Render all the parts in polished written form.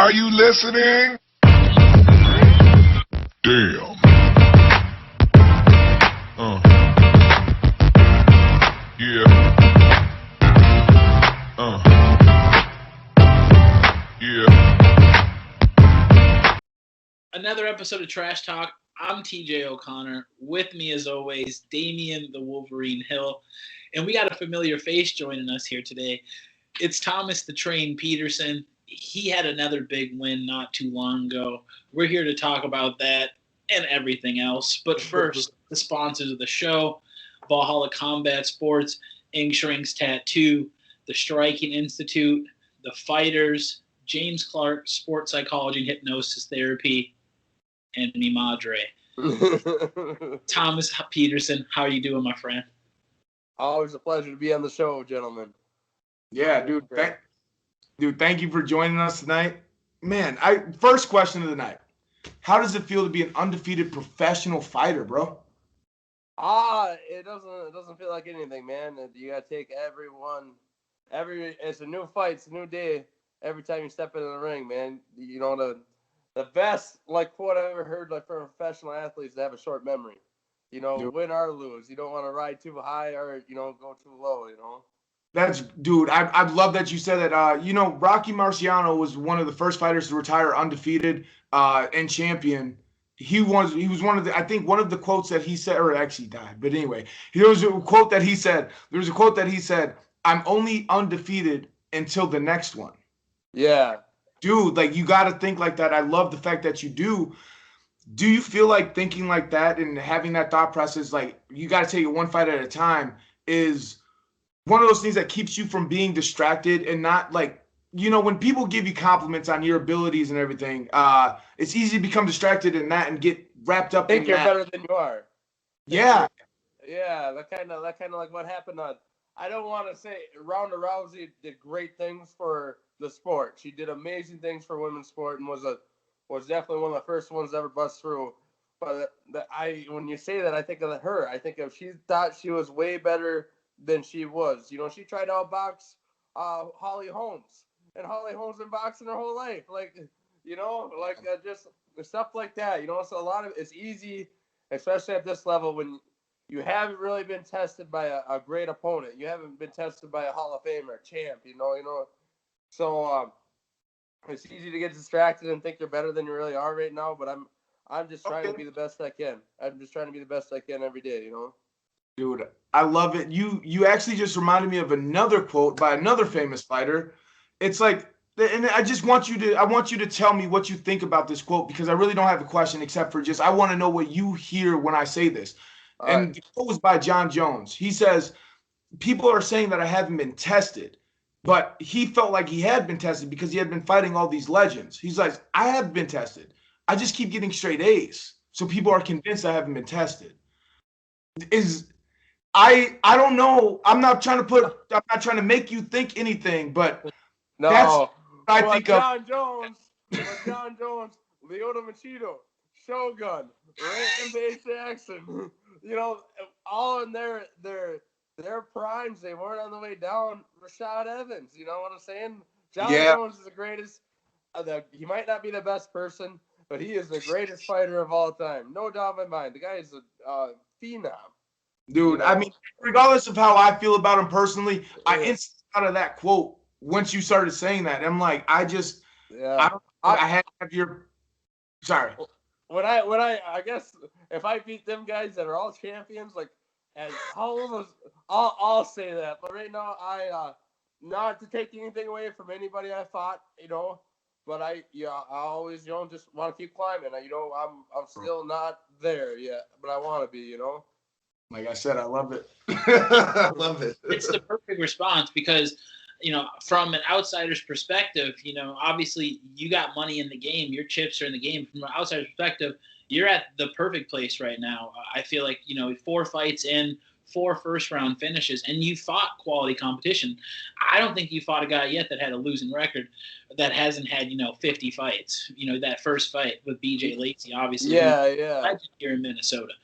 Are you listening? Damn. Yeah. Yeah. Another episode of Trash Talk. I'm TJ O'Connor. With me, as always, Damian the Wolverine Hill. And we got a familiar face joining us here today. It's Thomas the Train Petersen. He had another big win not too long ago. We're here to talk about that and everything else. But first, the sponsors of the show, Valhalla Combat Sports, Insurance Tattoo, the Striking Institute, the Fighters, James Clark Sports Psychology and Hypnosis Therapy, and Mi Madre. Thomas Petersen, how are you doing, my friend? Always a pleasure to be on the show, gentlemen. Yeah, dude. Thank you for joining us tonight. Man, first question of the night. How does it feel to be an undefeated professional fighter, bro? It doesn't feel like anything, man. You gotta take it's a new fight, it's a new day every time you step into the ring, man. You know, the best quote I've ever heard from professional athletes to have a short memory. You know, win or lose. You don't want to ride too high or, go too low, Dude, I love that you said that. Rocky Marciano was one of the first fighters to retire undefeated and champion. He was one of the quotes that he said, or actually died, but anyway, there was a quote that he said, I'm only undefeated until the next one. Yeah. Dude, you got to think like that. I love the fact that you do. Do you feel like thinking like that and having that thought process, you got to take it one fight at a time, is one of those things that keeps you from being distracted and not when people give you compliments on your abilities and everything, it's easy to become distracted in that and get wrapped up in that. Think you're better than you are. Yeah. Yeah, that kind of like what happened on. I don't want to say Ronda Rousey did great things for the sport. She did amazing things for women's sport and was definitely one of the first ones to ever bust through. But when you say that, I think of her. I think if she thought she was way better than she was. She tried to outbox Holly Holmes. And Holly Holmes been boxing her whole life. Just stuff like that. So a lot of it's easy, especially at this level when you haven't really been tested by a great opponent. You haven't been tested by a Hall of Famer, champ, So it's easy to get distracted and think you're better than you really are right now, but I'm just trying to be the best I can. I'm just trying to be the best I can every day, Dude, I love it. You actually just reminded me of another quote by another famous fighter. It's and I want you to tell me what you think about this quote, because I really don't have a question except for I want to know what you hear when I say this. The quote was by John Jones. He says, people are saying that I haven't been tested, but he felt like he had been tested because he had been fighting all these legends. He's like, I have been tested. I just keep getting straight A's. So people are convinced I haven't been tested. I don't know. I'm not trying to make you think anything, but no. That's what I think John of. John Jones, Lyoto Machado, Shogun, Rampage Jackson, all in their primes. They weren't on the way down. Rashad Evans, you know what I'm saying? John Jones is the greatest. He might not be the best person, but he is the greatest fighter of all time. No doubt in my mind. The guy is a phenom. Dude, I mean, regardless of how I feel about him personally, I instantly out of that quote once you started saying that. I'm like, I have your. Sorry. When I guess if I beat them guys that are all champions, and I'll say that. But right now, I not to take anything away from anybody I fought, but I always just want to keep climbing. I'm still not there yet, but I want to be, Like I said, I love it. I love it. It's the perfect response because, from an outsider's perspective, obviously you got money in the game. Your chips are in the game. From an outsider's perspective, you're at the perfect place right now. I feel like, 4 fights in, 4 first-round finishes, and you fought quality competition. I don't think you fought a guy yet that had a losing record that hasn't had, 50 fights. That first fight with BJ Lacey, obviously. Yeah. Here in Minnesota.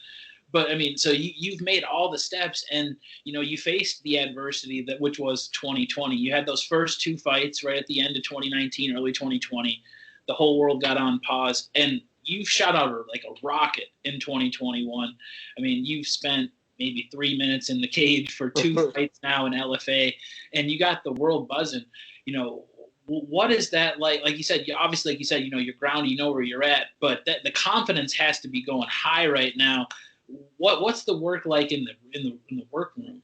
But, I mean, so you've made all the steps and, you faced the adversity which was 2020. You had those first 2 fights right at the end of 2019, early 2020. the whole world got on pause. And you've shot out like a rocket in 2021. I mean, you've spent maybe 3 minutes in the cage for 2 fights now in LFA, and you got the world buzzing. You know, what is that like? Like you said, obviously, like you said, you know, you're grounded, you know where you're at, but the confidence has to be going high right now. What's the work like in the workroom? In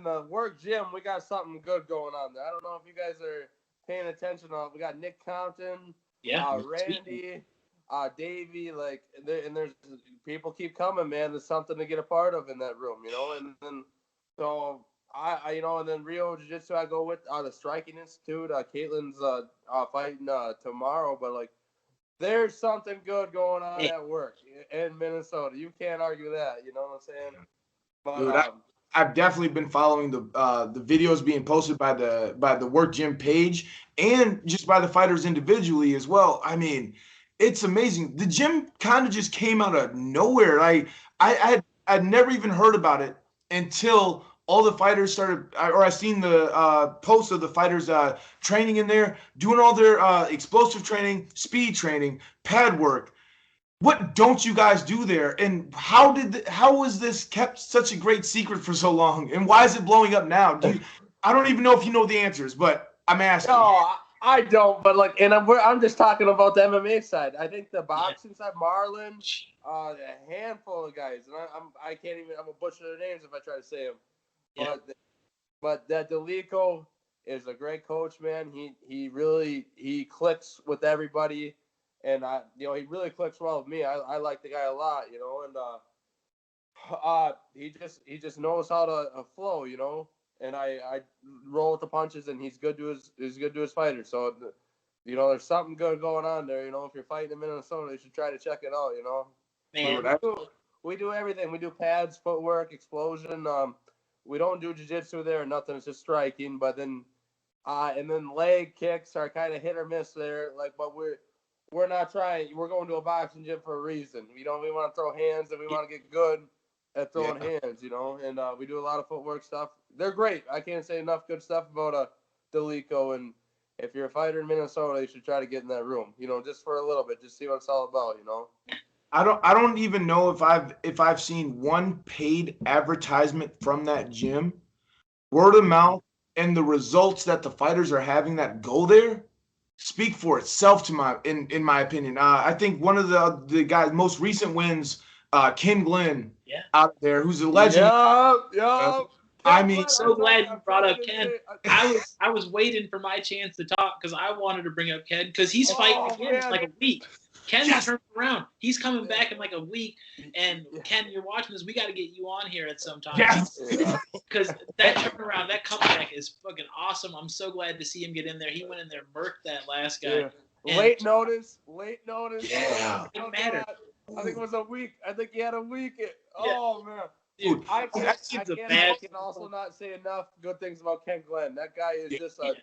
the work gym, we got something good going on there. I don't know if you guys are paying attention. We got Nick Compton, Randy, Davey, and there's people keep coming, man. There's something to get a part of in that room, you know. And then so I you know, and then Rio Jiu-Jitsu I go with the Striking Institute. Caitlin's fighting tomorrow, but like there's something good going on at work in Minnesota. You can't argue that, you know what I'm saying? But, dude, I've definitely been following the videos being posted by the work gym page and just by the fighters individually as well. I mean, it's amazing. The gym kind of just came out of nowhere. I'd never even heard about it until all the fighters started, or I seen the posts of the fighters training in there, doing all their explosive training, speed training, pad work. What don't you guys do there? And how was this kept such a great secret for so long? And why is it blowing up now? I don't even know if you know the answers, but I'm asking. No, I don't. But I'm just talking about the MMA side. I think the boxing side, Marlon, a handful of guys, and I can't even. I'm gonna butcher their names if I try to say them. Yeah. But that Delico is a great coach, man. He really clicks with everybody. And he really clicks well with me. I like the guy a lot, you know, and he just knows how to flow, you know. And I roll with the punches, and he's good to his fighters. So, you know, there's something good going on there. You know, if you're fighting in Minnesota, you should try to check it out. You know, Man, we do everything. We do pads, footwork, explosion. We don't do jiu-jitsu there or nothing. It's just striking. But then, and then leg kicks are kind of hit or miss there. But we're not trying. We're going to a boxing gym for a reason. We want to throw hands, and we want to get good at throwing hands, you know. And we do a lot of footwork stuff. They're great. I can't say enough good stuff about Delico. And if you're a fighter in Minnesota, you should try to get in that room, you know, just for a little bit, just see what it's all about, you know. I don't even know if I've seen one paid advertisement from that gym. Word of mouth and the results that the fighters are having that go there speak for itself in my opinion. I think one of the guys' most recent wins, Ken Glenn out there, who's a legend. Yeah. I mean, so glad you brought up Ken. I was waiting for my chance to talk because I wanted to bring up Ken because he's fighting again in like a week. Ken's turned around. He's coming back in like a week. And Ken, you're watching this. We got to get you on here at some time. Yes. Because that turnaround, that comeback is fucking awesome. I'm so glad to see him get in there. He went in there, murked that last guy. Yeah. Late notice. Yeah. It didn't matter. I think it was a week. I think he had a week. Oh, man. Dude, I can also not say enough good things about Ken Glenn. That guy is just a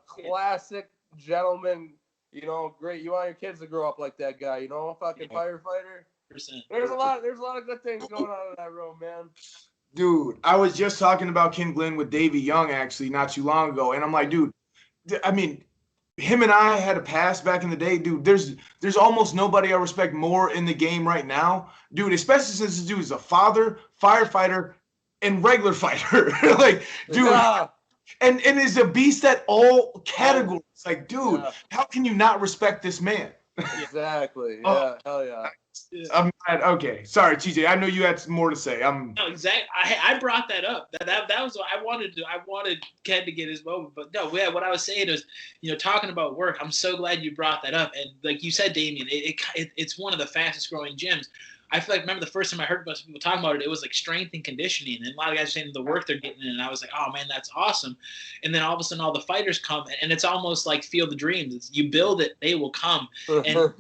classic gentleman. You know, great. You want your kids to grow up like that guy. You know, a fucking firefighter. There's a lot of good things going on in that room, man. Dude, I was just talking about Ken Glenn with Davey Young actually not too long ago, and I'm like, dude, I mean, him and I had a past back in the day, dude. There's almost nobody I respect more in the game right now, dude. Especially since this dude is a father, firefighter, and regular fighter. Like, dude. Yeah. And is a beast at all categories. Like, dude, how can you not respect this man? Exactly. Yeah. Hell yeah. I'm mad. Okay. Sorry, TJ. I know you had more to say. No, exactly. I brought that up. That was what I wanted Ken to get his moment. But no, what I was saying is, you know, talking about work, I'm so glad you brought that up. And like you said, Damien, it's one of the fastest growing gyms. I feel like, remember the first time I heard about people talking about it, it was like strength and conditioning. And a lot of guys saying the work they're getting in. And I was like, oh, man, that's awesome. And then all of a sudden all the fighters come. And it's almost like Field of Dreams. You build it, they will come. And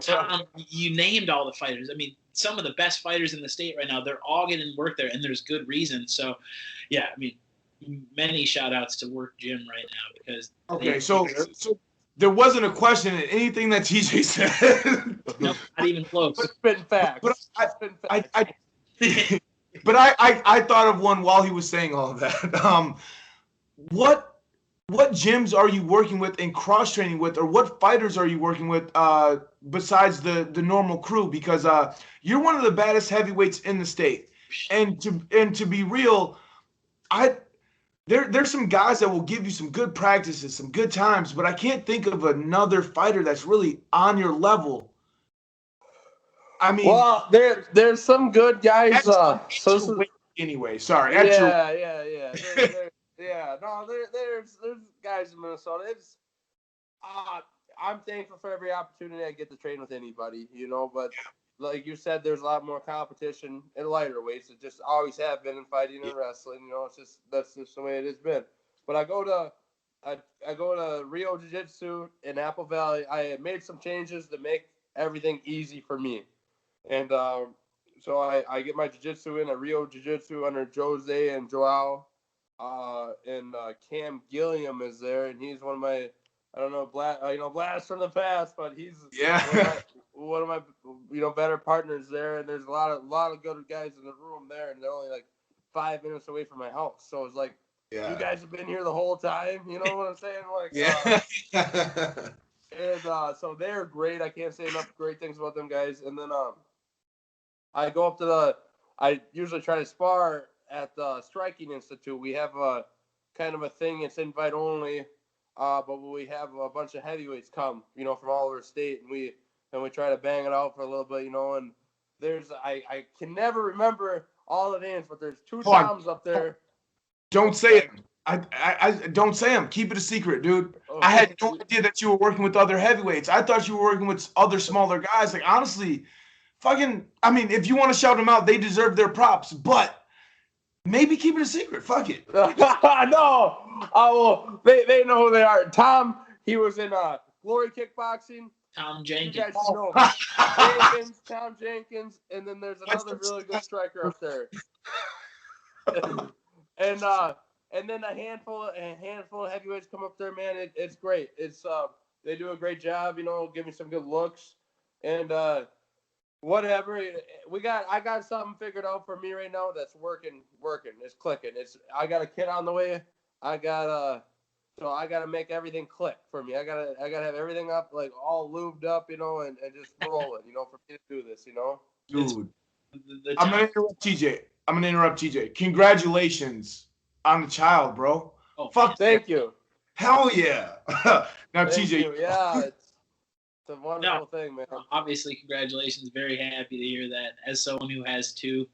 Tom, you named all the fighters. I mean, some of the best fighters in the state right now, they're all getting work there. And there's good reason. So, yeah, I mean, many shout outs to Work Gym right now. Because so there wasn't a question in anything that TJ said. No, not even close. It's been facts. But I thought of one while he was saying all of that. What what gyms are you working with and cross training with, or what fighters are you working with besides the normal crew? Because you're one of the baddest heavyweights in the state, and to be real, I there's some guys that will give you some good practices, some good times, but I can't think of another fighter that's really on your level. I mean, Well, there's some good guys. at So this your is, weight anyway. Sorry, at your yeah. There's guys in Minnesota. It's I'm thankful for every opportunity I get to train with anybody, But like you said, there's a lot more competition in lighter weights. It just always have been in fighting and wrestling. That's just the way it has been. But I go to Rio Jiu Jitsu in Apple Valley. I made some changes to make everything easy for me, and so I get my Jiu Jitsu in at Rio Jiu Jitsu under Jose and Joao, and Cam Gilliam is there, and he's one of my blast from the past, but he's yeah. one of my better partners there, and there's a lot of good guys in the room there, and they're only like 5 minutes away from my house, so it's like you guys have been here the whole time, you know what I'm saying? Like, Yeah. and so they're great. I can't say enough great things about them guys. And then I go up to I usually try to spar at the Striking Institute. We have a kind of a thing. It's invite only. But we have a bunch of heavyweights come, from all over the state, and we try to bang it out for a little bit, and there's I can never remember all the names, but there's two Toms up there. Don't say it. I don't say them. Keep it a secret, dude. Okay. I had no idea that you were working with other heavyweights. I thought you were working with other smaller guys. Like, honestly, if you want to shout them out, they deserve their props, but maybe keep it a secret. Fuck it. No. Well, they know who they are. Tom, he was in Glory Kickboxing. Tom Jenkins. You guys know Tom Jenkins, and then there's another really good striker up there. And then a handful of heavyweights come up there, man. It's great. It's they do a great job, give me some good looks, and whatever. I got something figured out for me right now that's working. It's clicking. I got a kid on the way. I got to make everything click for me. I gotta have everything up, like all lubed up, and just rolling, for me to do this, Dude, I'm gonna interrupt TJ. Congratulations on the child, bro. Oh, Fuck. Thank you. Hell yeah. Now, Thank TJ. you. Yeah, it's a wonderful thing, man. Obviously, congratulations. Very happy to hear that. As someone who has two,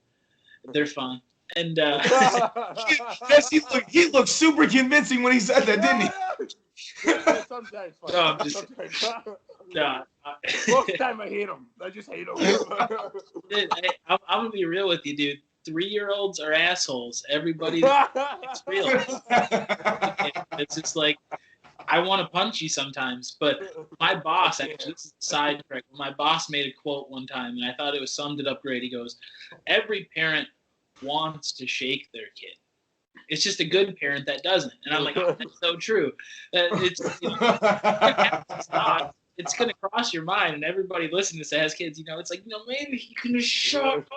they're fun. And Yes, he looked super convincing when he said that, didn't he? Yeah, sometimes fun. No, I'm just- Most of the time I hate him. I just hate him. Dude, I'm gonna be real with you, dude. 3-year-olds are assholes. Everybody, it's real. It's just like I want to punch you sometimes, but my boss, actually, this is a side track. My boss made a quote one time, and I thought it summed it up great. He goes, "Every parent wants to shake their kid. It's just a good parent that doesn't." And I'm like, oh, that's so true. It's going to cross your mind, and everybody listening to this has kids, it's like, maybe you can just shut up.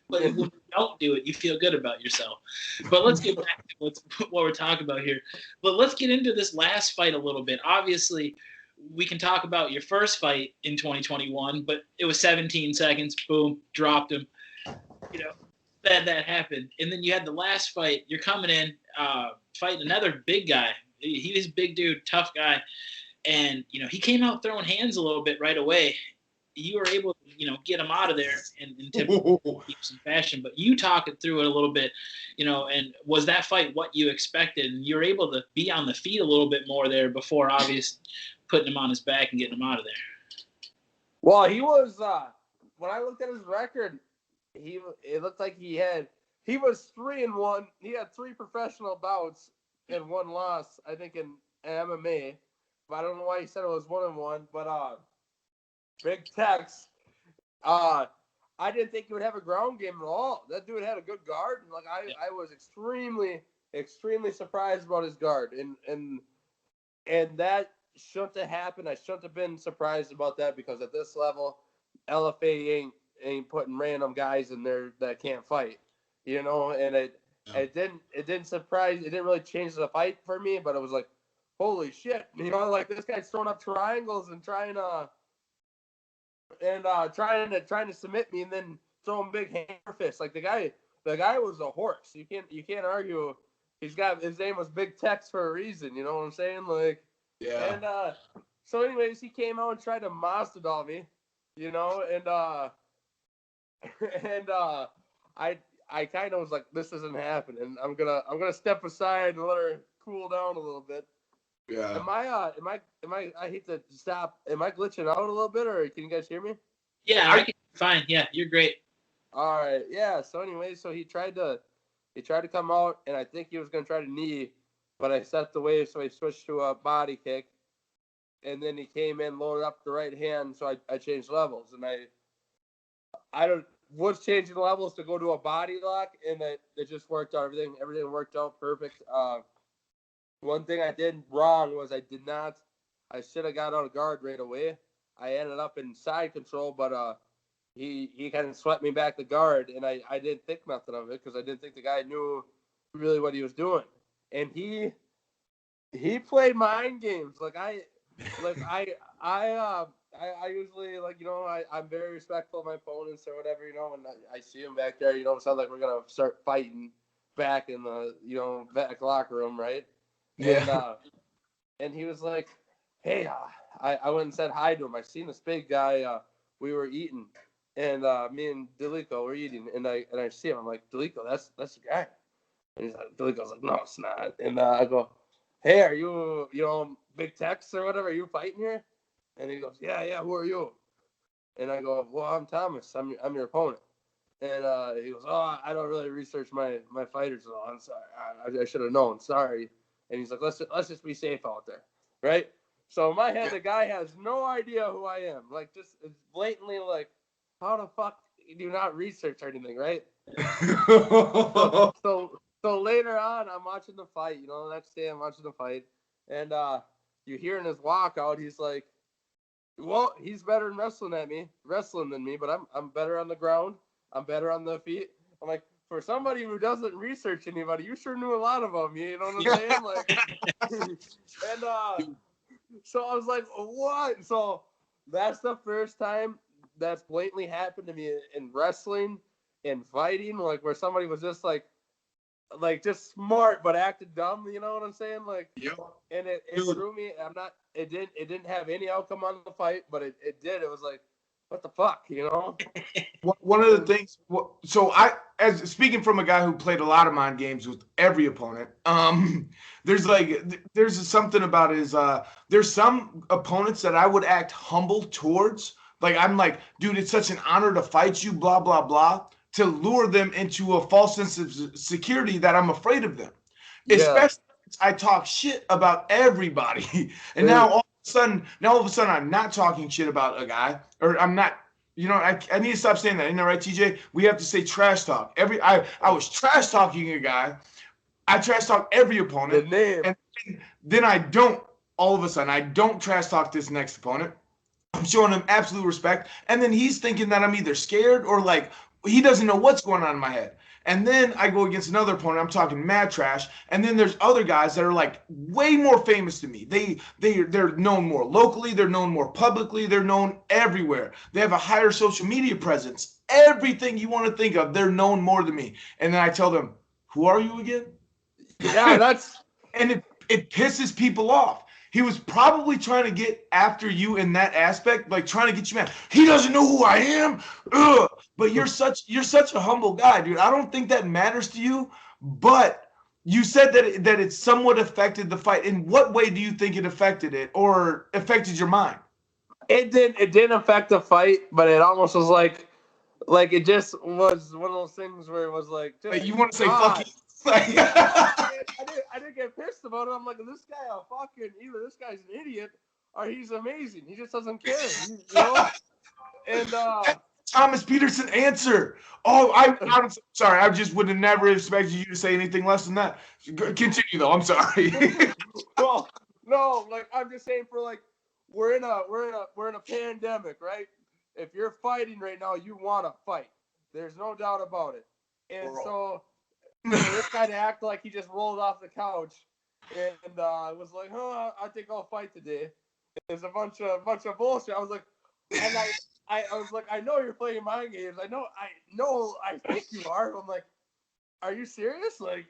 But when you don't do it, you feel good about yourself. But let's get back to what we're talking about here. But let's get into this last fight a little bit. Obviously, we can talk about your first fight in 2021, but it was 17 seconds. Boom, dropped him. That happened. And then you had the last fight. You're coming in, fighting another big guy. He was a big dude, tough guy. And, he came out throwing hands a little bit right away. You were able to, get him out of there and keep some fashion. But you talk it through it a little bit, and was that fight what you expected? And you were able to be on the feet a little bit more there before, obviously, putting him on his back and getting him out of there. Well, he was, when I looked at his record, it looked like he was 3-1. He had 3 professional bouts and 1 loss, I think, in MMA. But I don't know why he said it was 1-1. But Big Tex, I didn't think he would have a ground game at all. That dude had a good guard. And I was extremely, extremely surprised about his guard. And that shouldn't have happened. I shouldn't have been surprised about that, because at this level, LFA ain't putting random guys in there that can't fight, and it didn't surprise. It didn't really change the fight for me, but it was like, holy shit, you know, like this guy's throwing up triangles and trying to submit me, and then throwing big hammer fists. Like the guy was a horse. You can't argue. His name was Big Tex for a reason. You know what I'm saying? Like, Yeah. And so, anyways, he came out and tried to Mazda me, you know, and I kind of was like, this isn't happening. I'm gonna step aside and let her cool down a little bit. Yeah. I hate to stop. Am I glitching out a little bit, or can you guys hear me? Yeah, I can. Fine. Yeah, you're great. All right. Yeah. So anyway, he tried to come out, and I think he was gonna try to knee, but I stepped away, so he switched to a body kick, and then he came in, loaded up the right hand, so I changed levels, and I was changing levels to go to a body lock, and it just worked out. Everything worked out perfect. One thing I did wrong was I should have got out of guard right away. I ended up in side control, but he kind of swept me back to guard, and I didn't think nothing of it because I didn't think the guy knew really what he was doing. And he played mind games. I usually, like, you know, I'm very respectful of my opponents or whatever, you know, and I see him back there, you know, it sounds like we're gonna start fighting back in the, you know, back locker room, right? Yeah. And he was like, hey, I went and said hi to him. I seen this big guy. We were eating, and me and Delico were eating, and I see him. I'm like, Delico, that's the guy. And he's like, Delico's like, no, it's not. And I go, hey, are you, you know, Big Tex or whatever? Are you fighting here? And he goes, yeah. Who are you? And I go, well, I'm Thomas. I'm your opponent. And he goes, oh, I don't really research my fighters at all. I'm sorry. I should have known. Sorry. And he's like, let's just be safe out there, right? So in my head, the guy has no idea who I am. Like, just blatantly, like, how the fuck do you not research or anything, right? So later on, I'm watching the fight. You know, the next day I'm watching the fight, and you hear in his walkout, he's like, well, he's better in wrestling than me, but I'm better on the ground. I'm better on the feet. I'm like, for somebody who doesn't research anybody, you sure knew a lot about me. You know what I'm saying? Like, and so I was like, what? So that's the first time that's blatantly happened to me in wrestling and fighting, like where somebody was just like just smart but acted dumb. You know what I'm saying? Like, Yep. And it threw me. It didn't have any outcome on the fight, but it did. It was like, what the fuck, you know? One of the things, so as speaking from a guy who played a lot of mind games with every opponent, there's something about there's some opponents that I would act humble towards. Like, I'm like, dude, it's such an honor to fight you, blah, blah, blah, to lure them into a false sense of security that I'm afraid of them. Yeah. Especially since I talk shit about everybody. And now all of a sudden I'm not talking shit about a guy, or I'm not, you know, I need to stop saying that. Isn't that right, TJ? We have to say trash talk. I was trash talking a guy. I trash talk every opponent. The name. And then all of a sudden, I don't trash talk this next opponent. I'm showing him absolute respect. And then he's thinking that I'm either scared or like he doesn't know what's going on in my head. And then I go against another opponent. I'm talking mad trash. And then there's other guys that are like way more famous than me. They're known more locally. They're known more publicly. They're known everywhere. They have a higher social media presence. Everything you want to think of, they're known more than me. And then I tell them, who are you again? Yeah, and it pisses people off. He was probably trying to get after you in that aspect, like trying to get you mad. He doesn't know who I am. Ugh. But you're such a humble guy, dude. I don't think that matters to you. But you said that it somewhat affected the fight. In what way do you think it affected it, or affected your mind? It didn't affect the fight, but it almost was like it just was one of those things where it was like, You want to say fuck you? I didn't get pissed about it. I'm like, this guy either this guy's an idiot or he's amazing. He just doesn't care, you know. And Thomas Petersen answer. Oh, I'm sorry. I just would have never expected you to say anything less than that. Continue though. I'm sorry. Well, no, like I'm just saying, for like we're in a pandemic, right? If you're fighting right now, you want to fight. There's no doubt about it. And so for this guy to act like he just rolled off the couch And I was like, I think I'll fight today. It's a bunch of bullshit. I was like, and I was like, I know you're playing mind games. I know, I think you are. I'm like, are you serious? Like,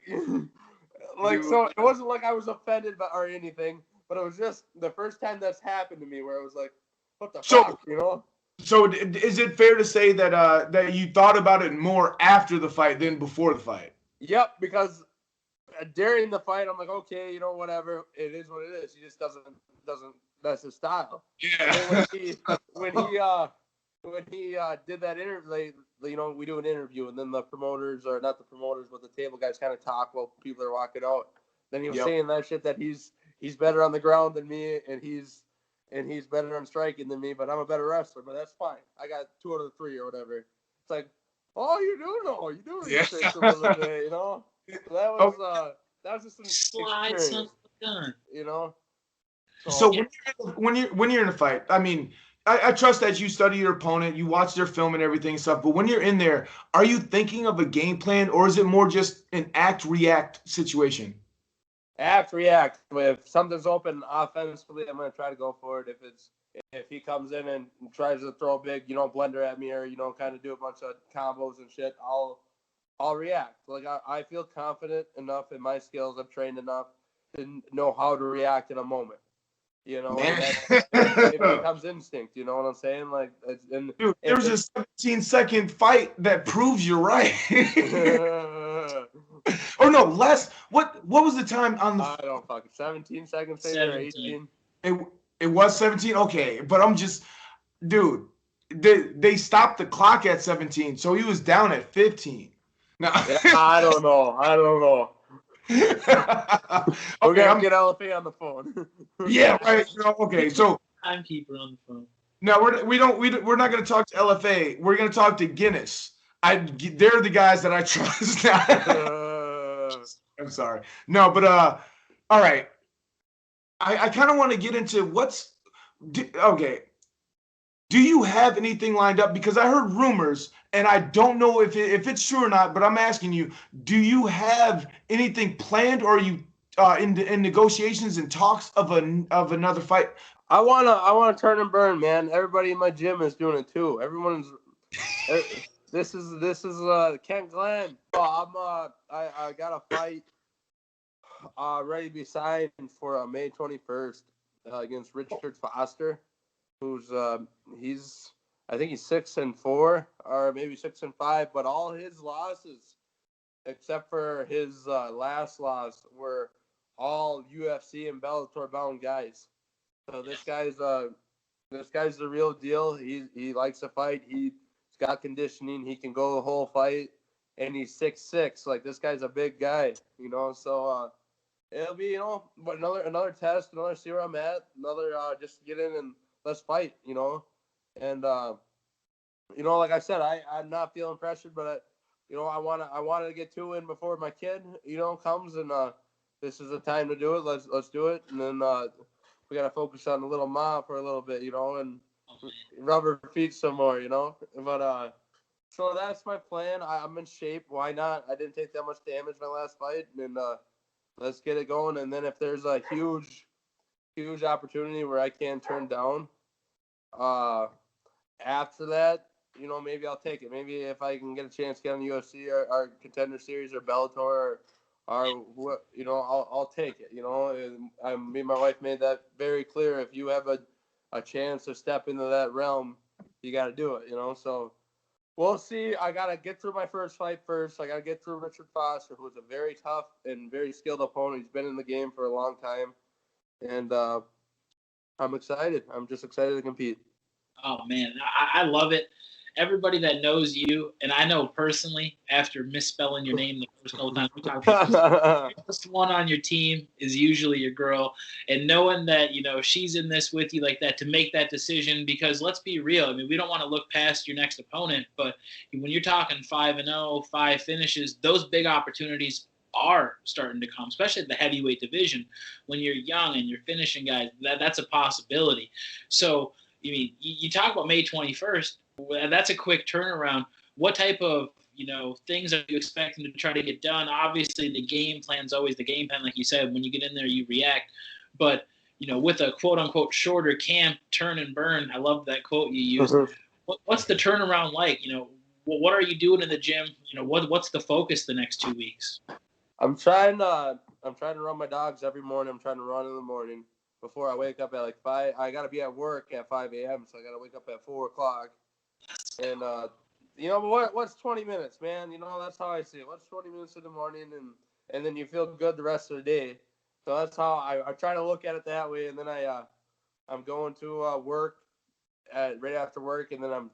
like, so it wasn't like I was offended by or anything, but it was just the first time that's happened to me where it was like, what the fuck, you know? So is it fair to say that that you thought about it more after the fight than before the fight? Yep, because during the fight, I'm like, okay, you know, whatever, it is what it is. He just doesn't. That's his style. And then when he did that interview, you know, we do an interview, and then the promoters, or not the promoters, but the table guys kind of talk while people are walking out. Then he was saying that shit that he's better on the ground than me, and he's better on striking than me, but I'm a better wrestler. But that's fine. I got 2 out of 3 or whatever. It's like, oh, you do know, you do research a little bit, you know. So that was just an Slide experience, some gun. you know. So when you're in a fight, I mean, I trust that you study your opponent, you watch their film and everything and stuff. But when you're in there, are you thinking of a game plan, or is it more just an act react situation? Act react. If something's open offensively, I'm gonna try to go for it. If he comes in and tries to throw a big, you know, blender at me, or you know, kind of do a bunch of combos and shit, I'll react. Like I feel confident enough in my skills. I've trained enough to know how to react in a moment. You know, it becomes instinct. You know what I'm saying? Like, dude, there's a 17-second fight that proves you're right. Or no, less. What was the time on the? I don't fucking 17 seconds, maybe, or 18. It was 17. Okay, but I'm just, dude. They stopped the clock at 17, so he was down at 15. Now, I don't know. Okay, We're gonna get LFA on the phone. Yeah, right. Okay, so timekeeper on the phone. No, we're not going to talk to LFA. We're going to talk to Guinness. They're the guys that I trust. I'm sorry. No, but all right. I kind of want to get into okay. Do you have anything lined up? Because I heard rumors, and I don't know if it's true or not. But I'm asking you: do you have anything planned, or are you in negotiations and talks of another fight? I wanna turn and burn, man. Everybody in my gym is doing it too. This is Kent Glenn. Oh, I got a fight ready to be signed for May 21st against Richard Foster, who's I think he's 6-4 or maybe 6-5, but all his losses except for his last loss were all UFC and Bellator bound guys. So this guy's the real deal. He likes to fight. He's got conditioning. He can go the whole fight, and he's 6'6". Like, this guy's a big guy, you know. So it'll be, you know, but another test, see where I'm at, just get in and let's fight, you know. And you know, like I said, I'm not feeling pressured, but you know, I wanted to get 2 in before my kid, you know, comes, and this is the time to do it. Let's do it, and then we gotta focus on the little mom for a little bit, you know, and rub her feet some more, you know. But so that's my plan. I'm in shape. Why not? I didn't take that much damage my last fight, and let's get it going. And then if there's a huge opportunity where I can't turn down, after that, you know, maybe I'll take it. Maybe if I can get a chance to get on the UFC or Contender Series or Bellator or what, you know, I'll take it. You know, and me and my wife made that very clear. If you have a chance to step into that realm, you got to do it. You know, so we'll see. I gotta get through my first fight first. I gotta get through Richard Foster, who's a very tough and very skilled opponent. He's been in the game for a long time, and I'm excited. I'm just excited to compete. Oh man, I love it. Everybody that knows you, and I know personally, after misspelling your name the first couple times we talked, the first one on your team is usually your girl, and knowing that, you know, she's in this with you like that to make that decision, because let's be real, I mean, we don't want to look past your next opponent, but when you're talking 5-0, 5 finishes, those big opportunities are starting to come, especially at the heavyweight division. When you're young and you're finishing guys, that's a possibility. So, I mean, you talk about May 21st. That's a quick turnaround. What type of things that you expect them to try to get done. Obviously, the game plan's always the game plan, like you said. When you get in there, you react. But with a quote unquote shorter camp, turn and burn. I love that quote you used. What's the turnaround like? What are you doing in the gym? What's the focus the next 2 weeks? I'm trying to run my dogs every morning. I'm trying to run in the morning before I wake up at like 5. I got to be at work at 5 a.m., so I got to wake up at 4 o'clock. And, what's 20 minutes, man? That's how I see it. What's 20 minutes in the morning, and then you feel good the rest of the day. So that's how I try to look at it that way. And then I'm going to work right after work, and then I'm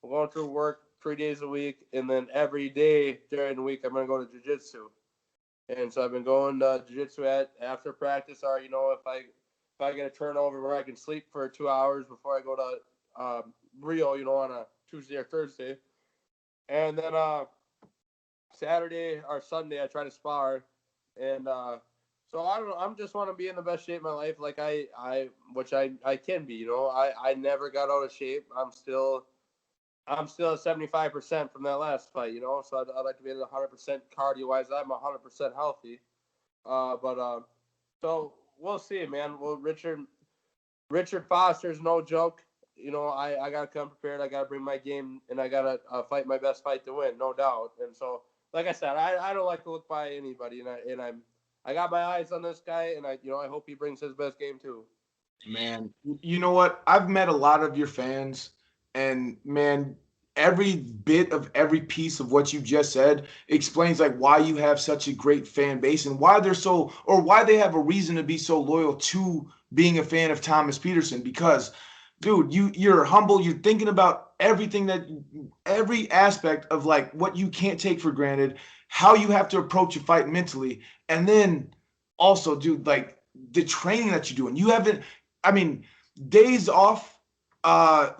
going to work 3 days a week, and then every day during the week I'm going to go to jiu-jitsu. And so I've been going to jiu-jitsu after practice, or if I get a turnover where I can sleep for 2 hours before I go to Rio, on a Tuesday or Thursday. And then Saturday or Sunday I try to spar. And so I don't know, I'm just want to be in the best shape of my life, like which I can be. I never got out of shape. I'm still at 75% from that last fight, so I'd like to be at 100% cardio-wise. I'm 100% healthy. So we'll see, man. Well, Richard Foster's no joke. I got to come prepared. I got to bring my game, and I got to fight my best fight to win, no doubt. And so, like I said, I don't like to look by anybody, and I got my eyes on this guy, and I hope he brings his best game too. Man, you know what? I've met a lot of your fans, and man, every bit of every piece of what you just said explains like why you have such a great fan base and why why they have a reason to be so loyal to being a fan of Thomas Petersen. Because, dude, you're humble. You're thinking about every aspect of like what you can't take for granted, how you have to approach a fight mentally, and then also, dude, like the training that you're doing. Days off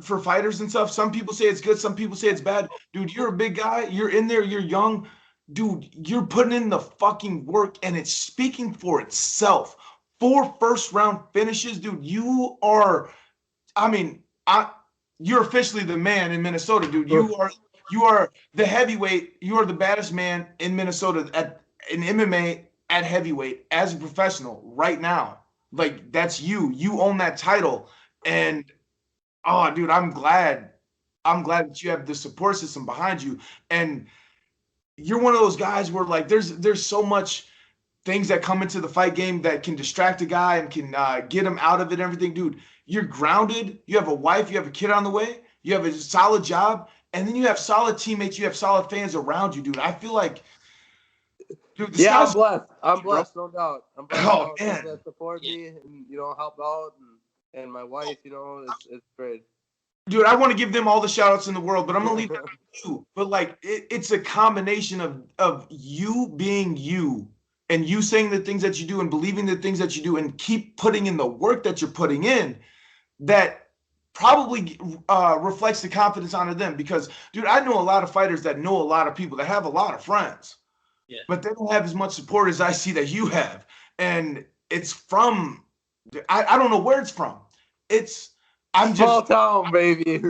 for fighters and stuff. Some people say it's good, some people say it's bad. Dude, you're a big guy. You're in there. You're young. Dude, you're putting in the fucking work, and it's speaking for itself. 4 first-round finishes, dude. You're officially the man in Minnesota, dude. You are the heavyweight. You are the baddest man in Minnesota in MMA at heavyweight as a professional right now. Like, that's you. You own that title. And oh, dude, I'm glad that you have the support system behind you. And you're one of those guys where like there's so much things that come into the fight game that can distract a guy and can get him out of it and everything. Dude, you're grounded. You have a wife. You have a kid on the way. You have a solid job. And then you have solid teammates. You have solid fans around you, dude. I feel like, dude, I'm blessed. I'm blessed, no doubt. I'm blessed. Oh, man. That support me and, help out. And my wife, it's great. Dude, I want to give them all the shout outs in the world, but I'm going to leave that with you. But like, it's a combination of you being you and you saying the things that you do and believing the things that you do and keep putting in the work that you're putting in that probably reflects the confidence onto them. Because, dude, I know a lot of fighters that know a lot of people that have a lot of friends, but they don't have as much support as I see that you have. And it's from, I don't know where it's from. Small town, baby.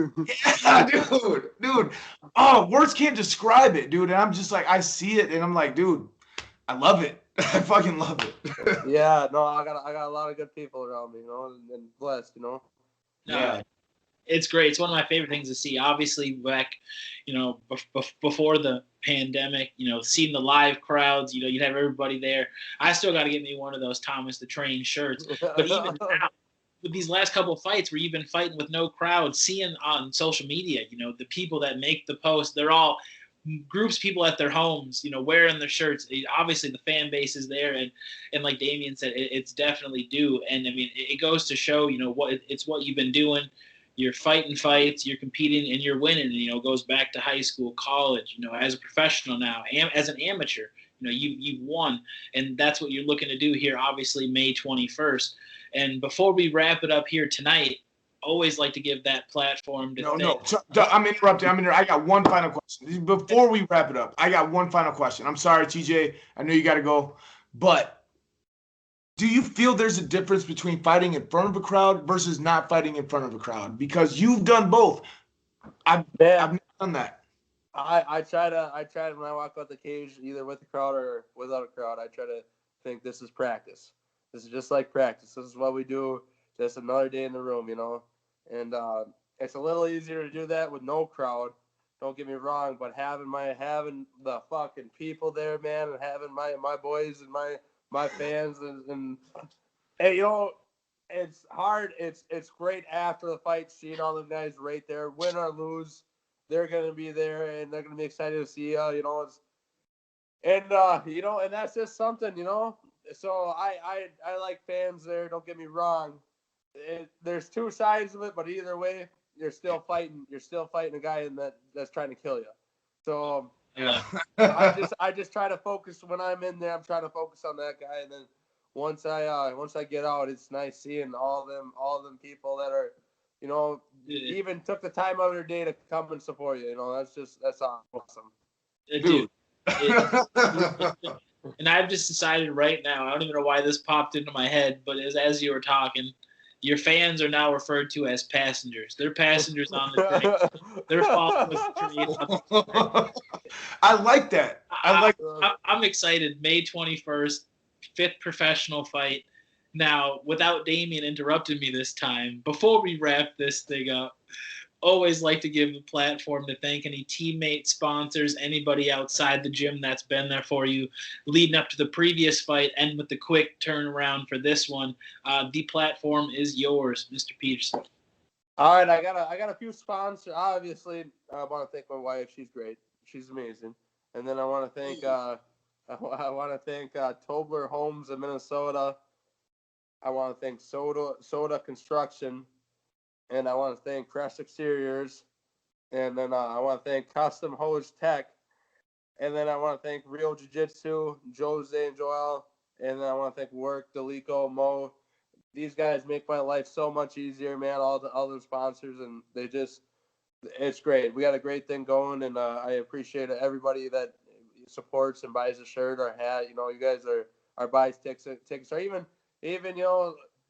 Yeah, dude. Oh, words can't describe it, dude. And I'm just like, I see it, and I'm like, dude, I love it. I fucking love it. Yeah, no, I got a lot of good people around me, and blessed, Yeah, it's great. It's one of my favorite things to see. Obviously, back, before the pandemic, seeing the live crowds, you'd have everybody there. I still got to get me one of those Thomas the Train shirts. But even now, with these last couple of fights where you've been fighting with no crowd, seeing on social media, the people that make the post, they're all groups of people at their homes, wearing their shirts. Obviously, the fan base is there, and like Damian said, it's definitely due. And I mean, it goes to show, what you've been doing. You're fighting fights, you're competing, and you're winning. And, it goes back to high school, college. As a professional now, as an amateur, you've won, and that's what you're looking to do here. Obviously, May 21st. And before we wrap it up here tonight, always like to give that platform to I'm interrupting. I got one final question. Before we wrap it up, I got one final question. I'm sorry, TJ. I know you got to go. But do you feel there's a difference between fighting in front of a crowd versus not fighting in front of a crowd? Because you've done both. I've never done that. I try to when I walk out the cage, either with a crowd or without a crowd, I try to think this is practice. This is just like practice. This is what we do. Just another day in the room, And it's a little easier to do that with no crowd. Don't get me wrong, but having the fucking people there, man, and having my boys and my fans and it's hard. It's great after the fight, seeing all the guys right there, win or lose. They're gonna be there, and they're gonna be excited to see you. And that's just something. So I like fans there. Don't get me wrong. There's two sides of it, but either way, you're still fighting. You're still fighting a guy that's trying to kill you. So Yeah. I just try to focus when I'm in there. I'm trying to focus on that guy, and then once I get out, it's nice seeing all them people that are, even took the time out of their day to come and support you. That's awesome. Dude. And I've just decided right now, I don't even know why this popped into my head, but as you were talking, your fans are now referred to as passengers. They're passengers on the train. They're following the train. I like that. I'm excited. May 21st, 5th professional fight. Now, without Damien interrupting me this time, before we wrap this thing up, always like to give the platform to thank any teammates, sponsors, anybody outside the gym that's been there for you leading up to the previous fight and with the quick turnaround for this one. The platform is yours, Mr. Petersen. All right, I got a few sponsors. Obviously, I want to thank my wife. She's great. She's amazing. And then I want to thank Tobler Homes in Minnesota. I want to thank Soda Construction. And I want to thank Crest Exteriors. And then I want to thank Custom Hose Tech. And then I want to thank Real Jiu-Jitsu, Jose and Joel. And then I want to thank Work, Delico, Mo. These guys make my life so much easier, man. All the other sponsors, and it's great. We got a great thing going, and I appreciate everybody that supports and buys a shirt or hat. You guys are buys tickets, or even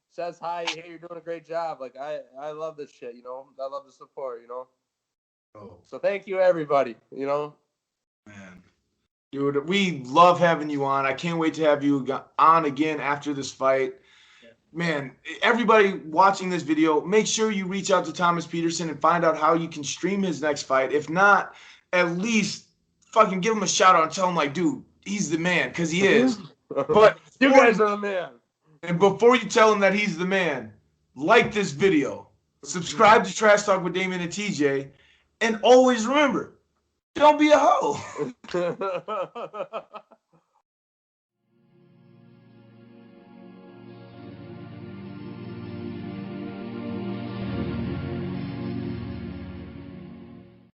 says hi, hey, you're doing a great job. Like I love this shit, I love the support, Oh. So thank you everybody, Man. Dude, we love having you on. I can't wait to have you on again after this fight. Yeah. Man, everybody watching this video, make sure you reach out to Thomas Petersen and find out how you can stream his next fight. If not, at least fucking give him a shout out and tell him, like, dude, he's the man, because he is. But you guys are the man. And before you tell him that he's the man, like this video, subscribe to Trash Talk with Damien and TJ, and always remember, don't be a hoe.